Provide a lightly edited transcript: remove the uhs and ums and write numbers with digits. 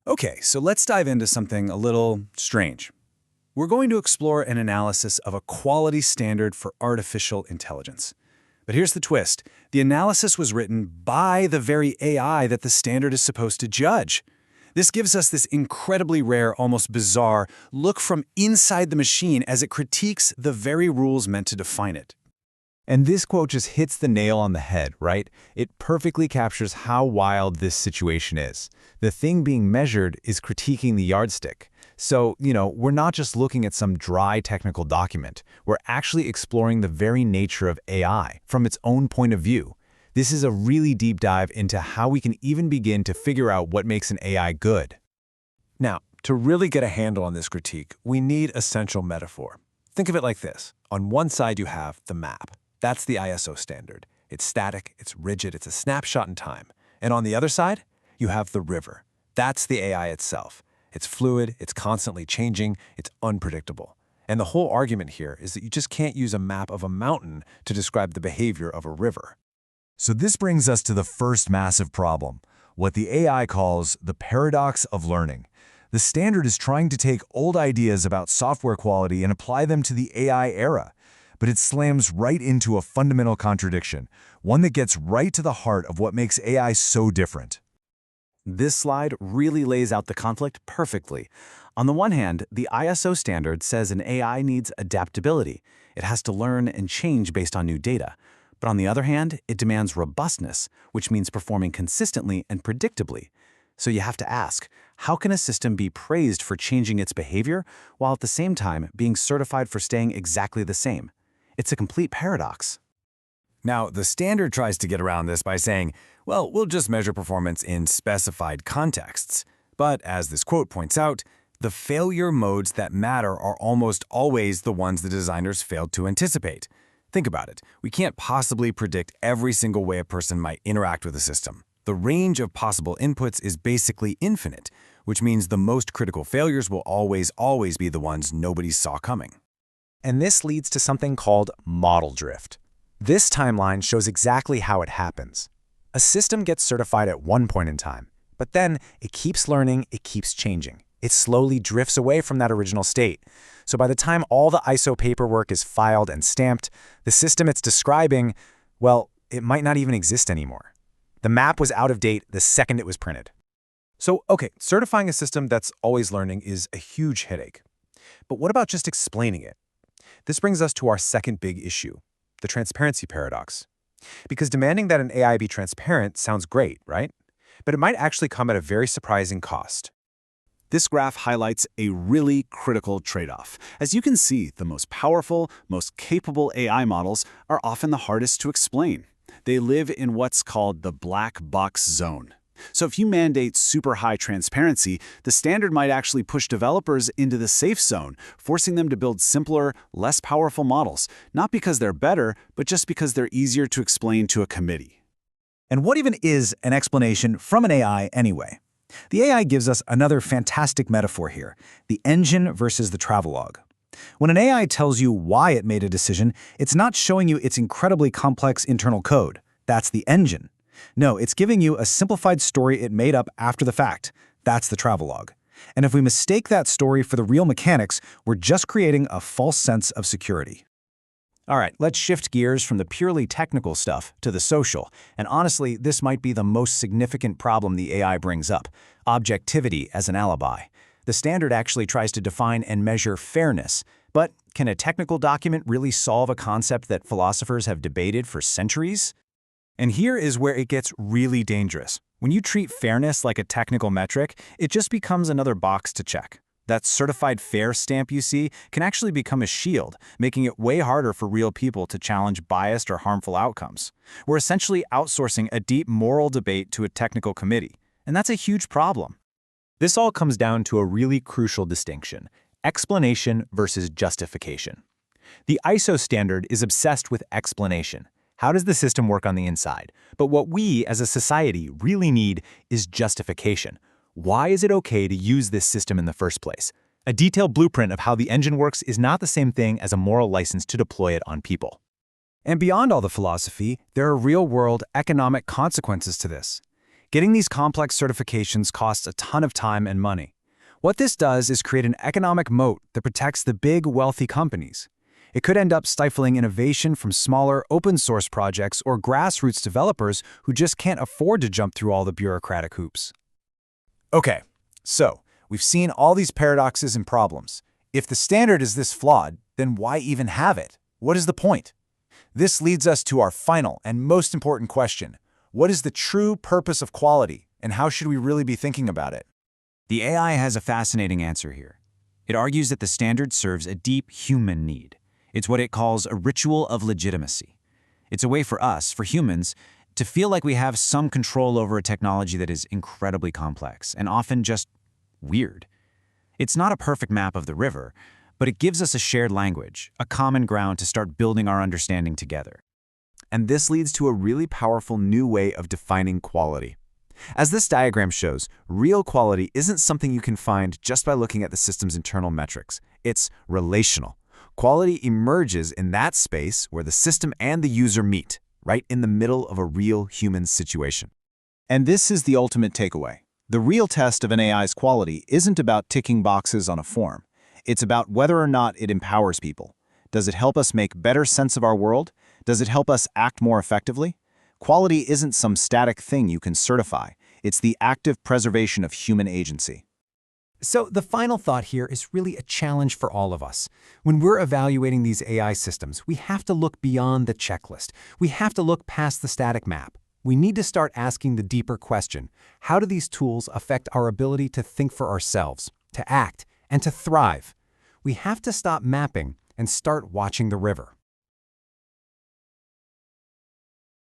Okay, so let's dive into something a little strange. We're going to explore an analysis of a quality standard for artificial intelligence. But here's the twist. The analysis was written by the very AI that the standard is supposed to judge. This gives us this incredibly rare, almost bizarre look from inside the machine as it critiques the very rules meant to define it. And this quote just hits the nail on the head, right? It perfectly captures how wild this situation is. The thing being measured is critiquing the yardstick. So, we're not just looking at some dry technical document. We're actually exploring the very nature of AI from its own point of view. This is a really deep dive into how we can even begin to figure out what makes an AI good. Now, to really get a handle on this critique, we need a central metaphor. Think of it like this. On one side, you have the map. That's the ISO standard. It's static, it's rigid, it's a snapshot in time. And on the other side, you have the river. That's the AI itself. It's fluid, it's constantly changing, it's unpredictable. And the whole argument here is that you just can't use a map of a mountain to describe the behavior of a river. So this brings us to the first massive problem, what the AI calls the paradox of learning. The standard is trying to take old ideas about software quality and apply them to the AI era. But it slams right into a fundamental contradiction, one that gets right to the heart of what makes AI so different. This slide really lays out the conflict perfectly. On the one hand, the ISO standard says an AI needs adaptability. It has to learn and change based on new data. But on the other hand, it demands robustness, which means performing consistently and predictably. So you have to ask, how can a system be praised for changing its behavior while at the same time being certified for staying exactly the same? It's a complete paradox. Now, the standard tries to get around this by saying, well, we'll just measure performance in specified contexts. But as this quote points out, the failure modes that matter are almost always the ones the designers failed to anticipate. Think about it. We can't possibly predict every single way a person might interact with a system. The range of possible inputs is basically infinite, which means the most critical failures will always be the ones nobody saw coming. And this leads to something called model drift. This timeline shows exactly how it happens. A system gets certified at one point in time, but then it keeps learning, it keeps changing. It slowly drifts away from that original state. So by the time all the ISO paperwork is filed and stamped, the system it's describing, well, it might not even exist anymore. The map was out of date the second it was printed. So, okay, certifying a system that's always learning is a huge headache. But what about just explaining it? This brings us to our second big issue, the transparency paradox. Because demanding that an AI be transparent sounds great, right? But it might actually come at a very surprising cost. This graph highlights a really critical trade-off. As you can see, the most powerful, most capable AI models are often the hardest to explain. They live in what's called the black box zone. So if you mandate super high transparency, the standard might actually push developers into the safe zone, forcing them to build simpler, less powerful models, not because they're better, but just because they're easier to explain to a committee. And what even is an explanation from an AI anyway? The AI gives us another fantastic metaphor here, the engine versus the travelogue. When an AI tells you why it made a decision, it's not showing you its incredibly complex internal code. That's the engine. No, it's giving you a simplified story it made up after the fact. That's the travelogue. And if we mistake that story for the real mechanics, we're just creating a false sense of security. All right, let's shift gears from the purely technical stuff to the social. And honestly, this might be the most significant problem the AI brings up: objectivity as an alibi. The standard actually tries to define and measure fairness. But can a technical document really solve a concept that philosophers have debated for centuries? And here is where it gets really dangerous. When you treat fairness like a technical metric, it just becomes another box to check. That certified fair stamp you see can actually become a shield, making it way harder for real people to challenge biased or harmful outcomes. We're essentially outsourcing a deep moral debate to a technical committee, and that's a huge problem. This all comes down to a really crucial distinction: explanation versus justification. The ISO standard is obsessed with explanation. How does the system work on the inside? But what we as a society really need is justification. Why is it okay to use this system in the first place? A detailed blueprint of how the engine works is not the same thing as a moral license to deploy it on people. And beyond all the philosophy, there are real-world economic consequences to this. Getting these complex certifications costs a ton of time and money. What this does is create an economic moat that protects the big, wealthy companies. It could end up stifling innovation from smaller, open-source projects or grassroots developers who just can't afford to jump through all the bureaucratic hoops. Okay, so we've seen all these paradoxes and problems. If the standard is this flawed, then why even have it? What is the point? This leads us to our final and most important question. What is the true purpose of quality, and how should we really be thinking about it? The AI has a fascinating answer here. It argues that the standard serves a deep human need. It's what it calls a ritual of legitimacy. It's a way for us, for humans, to feel like we have some control over a technology that is incredibly complex and often just weird. It's not a perfect map of the river, but it gives us a shared language, a common ground to start building our understanding together. And this leads to a really powerful new way of defining quality. As this diagram shows, real quality isn't something you can find just by looking at the system's internal metrics. It's relational. Quality emerges in that space where the system and the user meet, right in the middle of a real human situation. And this is the ultimate takeaway. The real test of an AI's quality isn't about ticking boxes on a form. It's about whether or not it empowers people. Does it help us make better sense of our world? Does it help us act more effectively? Quality isn't some static thing you can certify. It's the active preservation of human agency. So the final thought here is really a challenge for all of us. When we're evaluating these AI systems, we have to look beyond the checklist. We have to look past the static map. We need to start asking the deeper question: how do these tools affect our ability to think for ourselves, to act, and to thrive? We have to stop mapping and start watching the river.